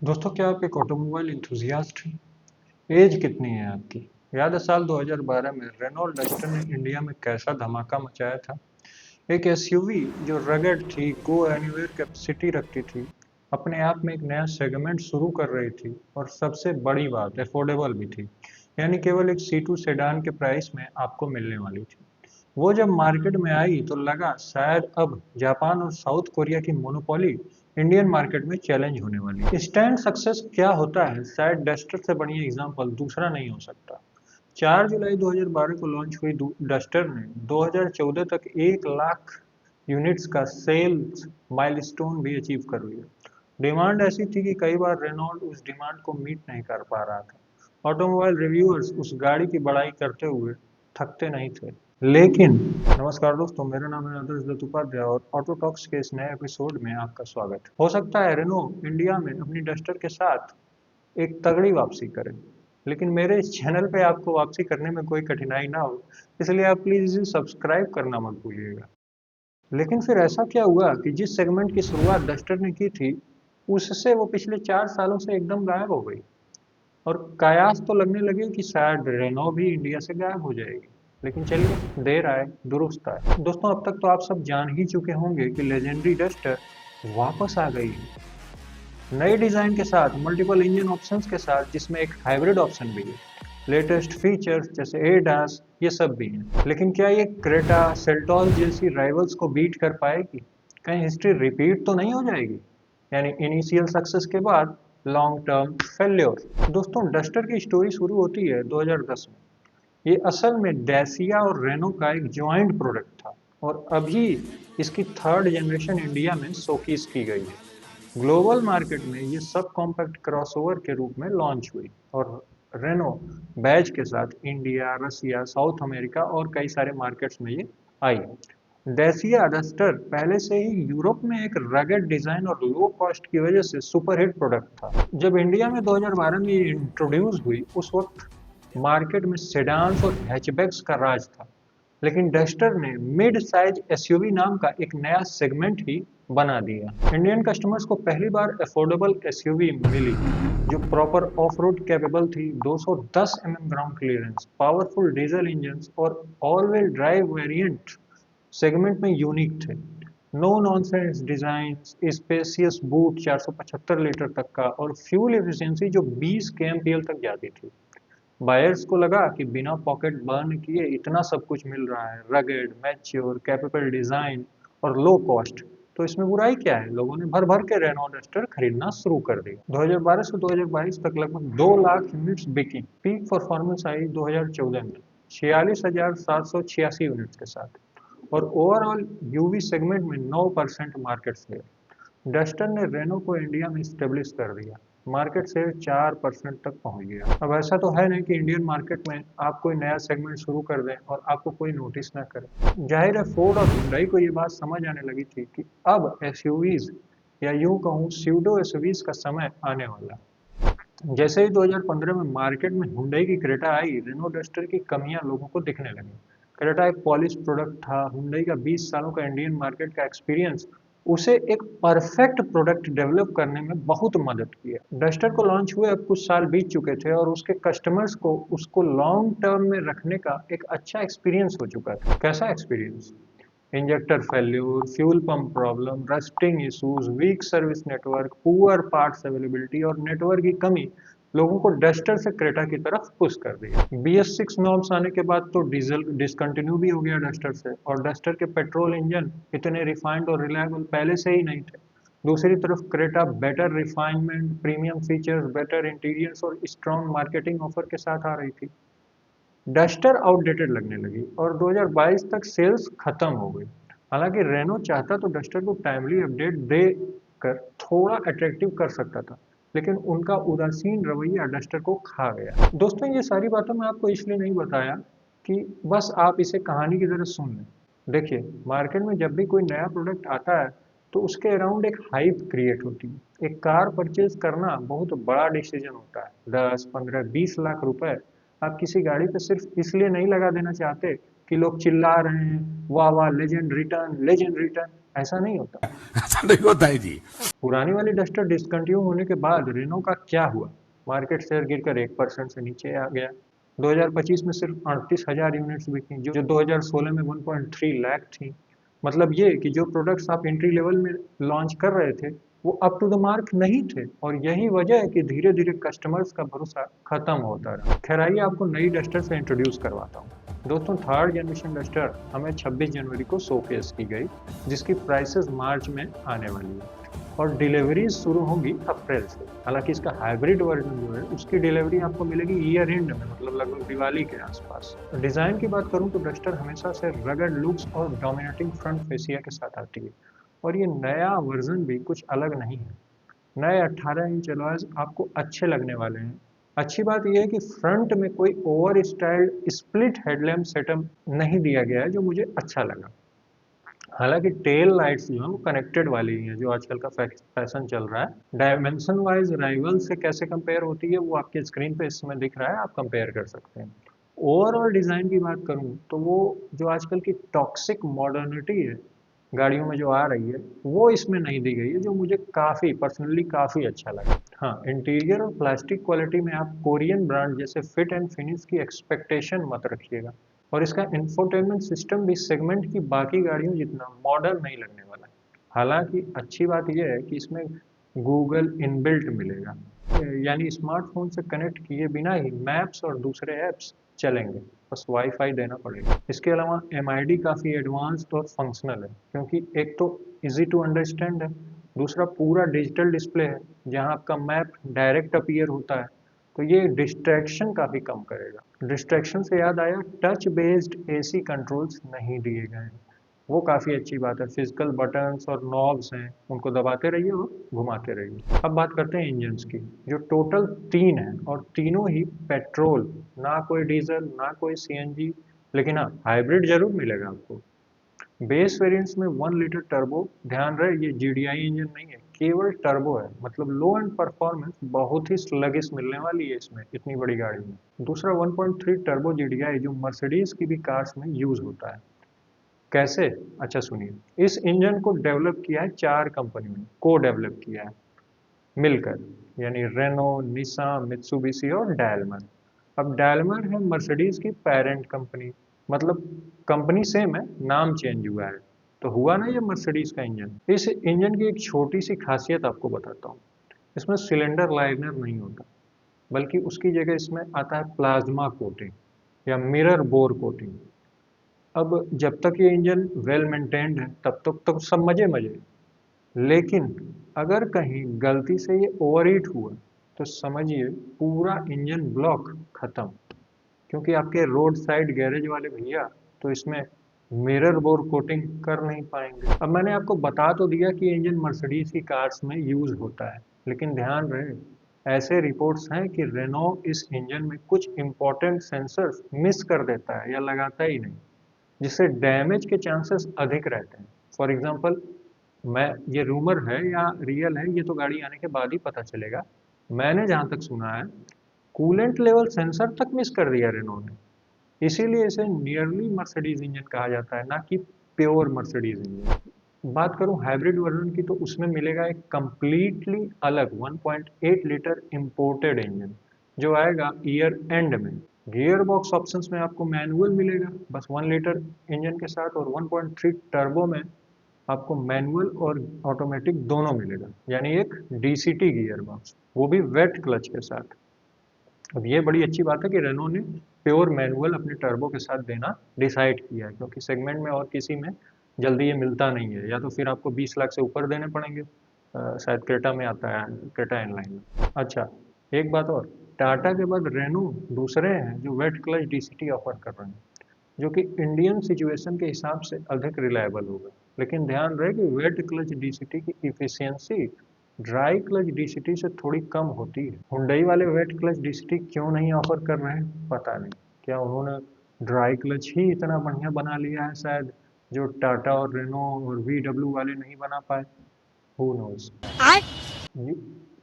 दोस्तों, क्या आप एक ऑटोमोबाइल इंथुजियास्ट हैं? एज कितनी है आपकी? याद है साल 2012 में रेनॉल्ट डस्टर ने इंडिया में कैसा धमाका मचाया था? एक एसयूवी जो रगड थी, गो एनीवेयर कैपेसिटी रखती थी, अपने आप में एक नया सेगमेंट शुरू कर रही थी और सबसे बड़ी बात अफोर्डेबल भी थी। यानी केवल एक C2 सेडान के प्राइस में आपको मिलने वाली थी। वो जब मार्केट में आई तो लगा शायद अब जापान और साउथ कोरिया की मोनोपोली इंडियन मार्केट में चैलेंज होने वाली है। इंस्टेंट सक्सेस क्या होता है, शायद डस्टर से बढ़िया एग्जांपल दूसरा नहीं हो सकता। 4 जुलाई 2012 को लॉन्च हुई डस्टर ने 2014 तक 1 लाख यूनिट्स का सेल्स माइलस्टोन भी अचीव कर लिया। डिमांड ऐसी थी कि कई बार रेनॉल्ट उस डिमांड को मीट नहीं कर पा रहा था। ऑटोमोबाइल रिव्यूअर्स उस गाड़ी की बड़ाई करते हुए थकते नहीं थे। लेकिन नमस्कार दोस्तों, मेरा नाम है आदर्श दत्त उपाध्याय और ऑटो टॉक्स के इस नए एपिसोड में आपका स्वागत है। हो सकता है रेनो इंडिया में अपनी डस्टर के साथ एक तगड़ी वापसी करे, लेकिन मेरे इस चैनल पे आपको वापसी करने में कोई कठिनाई ना हो, इसलिए आप प्लीज इसे सब्सक्राइब करना मत भूलिएगा। लेकिन फिर ऐसा क्या हुआ कि जिस सेगमेंट की शुरुआत डस्टर ने की थी, उससे वो पिछले 4 सालों से एकदम गायब हो गई। और कयास तो लगने लगे कि शायद रेनो भी इंडिया से गायब हो जाएगी। लेकिन चलिए, देर आए दुरुस्त आए। दोस्तों, अब तक तो आप सब जान ही चुके होंगे कि लेजेंडरी डस्टर वापस आ गई है, नए डिजाइन के साथ, मल्टीपल इंजन ऑप्शंस के साथ, जिसमें एक हाइब्रिड ऑप्शन भी है। लेटेस्ट फीचर्स जैसे एडास ये सब भी हैं। लेकिन क्या ये क्रेटा सेल्टॉस जैसी राइवल्स को बीट कर पाएगी? कहीं हिस्ट्री रिपीट तो नहीं हो जाएगी? यानी इनिशियल सक्सेस के बाद लॉन्ग टर्म फेल्योर। दोस्तों, डस्टर की स्टोरी शुरू होती है 2010 में। ये असल में डेसिया और रेनो का एक जॉइंट प्रोडक्ट था और अभी इसकी थर्ड जनरेशन इंडिया में शोकेस की गई है। ग्लोबल मार्केट में ये सब कॉम्पैक्ट क्रॉसओवर के रूप में लॉन्च हुई और रेनो बैज के साथ इंडिया, रसिया, साउथ अमेरिका और कई सारे मार्केट्स में ये आई। डेसिया डस्टर पहले से ही यूरोप में एक रगड डिजाइन और लो कॉस्ट की वजह से सुपरहिट प्रोडक्ट था। जब इंडिया में 2012 में ये इंट्रोड्यूस हुई, उस वक्त मार्केट में सेडान्स और हैचबैक्स का राज था। लेकिन डस्टर ने मिड साइज एसयूवी नाम का एक नया सेगमेंट ही बना दिया। इंडियन कस्टमर्स को पहली बार अफोर्डेबल एसयूवी मिली जो प्रॉपर ऑफ रोड कैपेबल थी। 210 ground clearance, powerful diesel engine और all wheel drive variant segment में यूनिक थे। No nonsense design, spacious boot 475 litre तक का और फ्यूल एफिशिएंसी जो 20 kmpl तक जाती थी। बायर्स को लगा कि बिना पॉकेट बर्न किए इतना सब कुछ मिल रहा है, रगेड, मैच्योर, कैपेबल डिजाइन और लो कॉस्ट, तो इसमें बुराई क्या है? लोगों ने भर भर के रेनॉल्ट डस्टर खरीदना शुरू कर दिया। 2012 से 2022 तक लगभग 2 लाख यूनिट्स बिकी। पीक परफॉर्मेंस आई 2014 में 46,786 यूनिट्स के साथ और ओवरऑल यूवी सेगमेंट में 9% मार्केट शेयर। डस्टर ने रेनो को इंडिया में स्टेब्लिश कर दिया, मार्केट शेयर 4% तक पहुंच गया। अब ऐसा तो है नहीं कि इंडियन मार्केट में आप कोई नया सेगमेंट शुरू कर दें और आपको कोई नोटिस ना करे। जाहिर है फोर्ड और हुंडई को ये बात समझ आने लगी थी कि अब एसयूवीज या यूं कहूं स्यूडो एसयूवीज का समय आने वाला है। जैसे ही 2015 में मार्केट में हुंडई की क्रेटा आई, रेनो डस्टर की कमियां लोगों को दिखने लगी। क्रेटा एक पॉलिश प्रोडक्ट था, हुंडई का 20 सालों का इंडियन मार्केट का एक्सपीरियंस उसे एक परफेक्ट प्रोडक्ट डेवलप करने में बहुत मदद किया। डस्टर को लॉन्च हुए अब कुछ साल बीत चुके थे और उसके कस्टमर्स को उसको लॉन्ग टर्म में रखने का एक अच्छा एक्सपीरियंस हो चुका था। कैसा experience? Injector failure, fuel pump problem, rusting issues, weak service network, poor parts availability और नेटवर्क की कमी लोगों को डस्टर से क्रेटा की तरफ पुश कर दिया। BS6 नॉर्म्स आने के बाद तो डीजल डिसकंटिन्यू भी हो गया डस्टर से और डस्टर के पेट्रोल इंजन इतने रिफाइंड और रिलायबल पहले से ही नहीं थे। दूसरी तरफ Creta better refinement, premium features, better interiors और स्ट्रॉन्ग मार्केटिंग ऑफर के साथ आ रही थी। डस्टर आउटडेटेड लगने लगी और 2022 तक सेल्स खत्म हो गई। हालांकि रेनो चाहता तो डस्टर को टाइमली अपडेट दे कर थोड़ा अट्रैक्टिव कर सकता था, लेकिन उनका उदासीन रवैया डस्टर को खा गया। दोस्तों, ये सारी बातें मैं आपको इसलिए नहीं बताया कि बस आप इसे कहानी की तरह सुन लें। देखिए, मार्केट में जब भी कोई नया प्रोडक्ट आता है तो उसके अराउंड एक हाइप क्रिएट होती है। एक कार परचेज करना बहुत बड़ा डिसीजन होता है। 10, 15, 20 लाख रुपए आप किसी गाड़ी पे सिर्फ इसलिए नहीं लगा देना चाहते कि लोग चिल्ला रहे हैं, वाह वाह लेजेंड रिटर्न लेजेंड रिटर्न। ऐसा नहीं होता। ऐसा नहीं होता है जी। पुरानी वाली डस्टर डिसकंटिन्यू होने के बाद रेनो का क्या हुआ? मार्केट शेयर गिरकर 1% से नीचे आ गया। 2025 में सिर्फ 38,000 यूनिट्स बिकी, जो 2016 में 1.3 लाख थी। मतलब ये कि जो प्रोडक्ट्स आप एंट्री लेवल में लॉन्च कर रहे थे वो अप टू द मार्क नहीं थे, और यही वजह है कि धीरे धीरे कस्टमर्स का भरोसा खत्म होता रहा। खैर आइए आपको नई डस्टर से इंट्रोड्यूस करवाता हूँ। दोस्तों, थर्ड जनरेशन डस्टर हमें 26 जनवरी को शोकेस की गई, जिसकी प्राइसेस मार्च में आने वाली है और डिलीवरी शुरू होंगी अप्रैल से। हालांकि इसका हाइब्रिड वर्जन जो है उसकी डिलीवरी आपको मिलेगी ईयर एंड में, मतलब लगभग दिवाली के आसपास। डिज़ाइन की बात करूं तो डस्टर हमेशा से रगड लुक्स और डोमिनेटिंग फ्रंट फेसिया के साथ आती है, और ये नया वर्जन भी कुछ अलग नहीं है। नए 18 इंच अलॉयज आपको अच्छे लगने वाले हैं। अच्छी बात यह है कि फ्रंट में कोई over styled split headlamp setup नहीं दिया गया है, जो मुझे अच्छा लगा। हालांकि टेल लाइट्स जो है वो कनेक्टेड वाली ही हैं, जो आजकल का फैशन चल रहा है। डायमेंशन वाइज राइवल से कैसे कंपेयर होती है वो आपके स्क्रीन पे इस समय दिख रहा है, आप कंपेयर कर सकते हैं। ओवरऑल डिज़ाइन की बात करूं तो वो जो आजकल की टॉक्सिक मॉडर्निटी है गाड़ियों में जो आ रही है वो इसमें नहीं दी गई है, जो मुझे काफ़ी पर्सनली काफ़ी अच्छा लगा। हाँ, इंटीरियर और प्लास्टिक क्वालिटी में आप कोरियन ब्रांड जैसे फिट एंड फिनिश की एक्सपेक्टेशन मत रखिएगा, और इसका इंफोटेनमेंट सिस्टम भी सेगमेंट की बाकी गाड़ियों जितना मॉडर्न नहीं लगने वाला है। हालांकि अच्छी बात यह है कि इसमें गूगल इनबिल्ट मिलेगा, यानी स्मार्टफोन से कनेक्ट किए बिना ही मैप्स और दूसरे ऐप्स चलेंगे, बस वाईफाई देना पड़ेगा। इसके अलावा एमआईडी काफ़ी एडवांस्ड और फंक्शनल है, क्योंकि एक तो इजी टू अंडरस्टैंड है, दूसरा पूरा डिजिटल डिस्प्ले है जहां आपका मैप डायरेक्ट अपीयर होता है, तो ये डिस्ट्रैक्शन काफ़ी कम करेगा। डिस्ट्रैक्शन से याद आया, टच बेस्ड एसी कंट्रोल्स नहीं दिए गए हैं, वो काफ़ी अच्छी बात है। फिजिकल बटन्स और नॉब्स हैं, उनको दबाते रहिए और घुमाते रहिए। अब बात करते हैं इंजन्स की, जो टोटल 3 है और तीनों ही पेट्रोल, ना कोई डीजल ना कोई सीएनजी, लेकिन हाँ हाइब्रिड जरूर मिलेगा आपको। बेस वेरिएंट्स में 1 लीटर टर्बो, ध्यान रहे ये जीडीआई इंजन नहीं है, केवल टर्बो है, मतलब लो एंड परफॉर्मेंस बहुत ही स्लगिश मिलने वाली है इसमें इतनी बड़ी गाड़ी में। दूसरा 1.3 टर्बो जीडीआई जो मर्सिडीज की भी कार्स में यूज होता है। कैसे? अच्छा सुनिए, इस इंजन को डेवलप किया है 4 कंपनियों ने, को डेवलप किया है मिलकर, यानी रेनो, निसान, मित्सुबिशी और डायलमर। अब डायलमर है मर्सिडीज की पेरेंट कंपनी, मतलब कंपनी सेम है, नाम चेंज हुआ है। तो हुआ ना ये मर्सिडीज का इंजन। इस इंजन की एक छोटी सी खासियत आपको बताता हूँ, इसमें सिलेंडर लाइनर नहीं होता, बल्कि उसकी जगह इसमें आता है प्लाज्मा कोटिंग या मिरर बोर कोटिंग। अब जब तक ये इंजन वेल मेंटेन्ड है तब तक तो सब मजे मजे, लेकिन अगर कहीं गलती से ये ओवरहीट हुआ तो समझिए पूरा इंजन ब्लॉक खत्म, क्योंकि आपके रोड साइड गैरेज वाले भैया तो इसमें मिरर बोर कोटिंग कर नहीं पाएंगे। अब मैंने आपको बता तो दिया कि इंजन मर्सिडीज की कार्स में यूज होता है, लेकिन ध्यान रहे ऐसे रिपोर्ट्स हैं कि रेनो इस इंजन में कुछ इंपॉर्टेंट सेंसर्स मिस कर देता है या लगाता ही नहीं, जिससे डैमेज के चांसेस अधिक रहते हैं। फॉर एग्जांपल, मैं ये रूमर है या रियल है ये तो गाड़ी आने के बाद ही पता चलेगा, मैंने जहां तक सुना है कूलेंट लेवल सेंसर तक मिस कर दिया रेनो ने, इसीलिए इसे नियरली मर्सिडीज इंजन कहा जाता है, ना कि प्योर मर्सिडीज इंजन। बात करूं हाइब्रिड वर्जन की तो उसमें मिलेगा एक कंप्लीटली अलग 1.8 लीटर इंपोर्टेड इंजन, जो आएगा ईयर एंड में। गियर बॉक्स ऑप्शंस में आपको मैनुअल मिलेगा बस 1 लीटर इंजन के साथ, और 1.3 टर्बो में आपको मैनुअल और ऑटोमेटिक दोनों मिलेगा, यानी एक डीसीटी गियर बॉक्स, वो भी वेट क्लच के साथ। अब ये बड़ी अच्छी बात है कि रेनो ने प्योर मैनुअल अपने टर्बो के साथ देना डिसाइड किया है, क्योंकि सेगमेंट में और किसी में जल्दी ये मिलता नहीं है, या तो फिर आपको 20 लाख से ऊपर देने पड़ेंगे। शायद क्रेटा में आता है, क्रेटा इनलाइन में। अच्छा, एक बात और, टाटा के बाद रेनो दूसरे हैं जो वेट क्लच डीसीटी ऑफर कर रहे हैं, जो कि इंडियन सिचुएशन के हिसाब से अधिक रिलायबल होगा। लेकिन ध्यान रहे कि वेट क्लच डीसीटी की इफिशियंसी ड्राई क्लच डीसीटी से थोड़ी कम होती है। हुंडई वाले वेट क्लच डीसीटी क्यों नहीं ऑफर कर रहे हैं पता नहीं, क्या उन्होंने ड्राई क्लच ही इतना बढ़िया बना लिया है शायद, जो टाटा और रेनो और वीडब्ल्यू वाले नहीं बना पाए, हु नोज।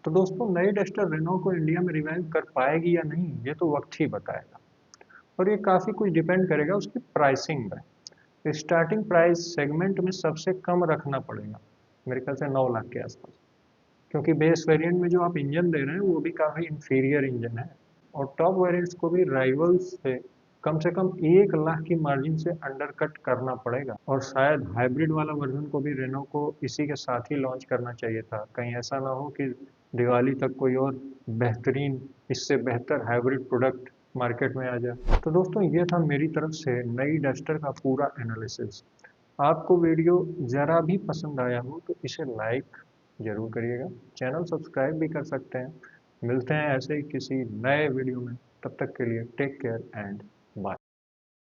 तो दोस्तों, नई डस्टर रेनो को इंडिया में रिवाइव कर पाएगी या नहीं ये तो वक्त ही बताएगा, और ये काफ़ी कुछ डिपेंड करेगा उसकी प्राइसिंग पर। स्टार्टिंग प्राइस सेगमेंट में सबसे कम रखना पड़ेगा, मेरे ख्याल से 9 लाख के आसपास, क्योंकि बेस वेरिएंट में जो आप इंजन दे रहे हैं वो भी काफ़ी इंफीरियर इंजन है, और टॉप वेरिएंट्स को भी राइवल्स से कम 1 लाख की मार्जिन से अंडरकट करना पड़ेगा। और शायद हाइब्रिड वाला वर्जन को भी रेनो को इसी के साथ ही लॉन्च करना चाहिए था, कहीं ऐसा ना हो कि दिवाली तक कोई और बेहतरीन, इससे बेहतर हाइब्रिड प्रोडक्ट मार्केट में आ जाए। तो दोस्तों ये था मेरी तरफ से नई डस्टर का पूरा एनालिसिस। आपको वीडियो ज़रा भी पसंद आया हो तो इसे लाइक ज़रूर करिएगा, चैनल सब्सक्राइब भी कर सकते हैं। मिलते हैं ऐसे ही किसी नए वीडियो में, तब तक के लिए टेक केयर एंड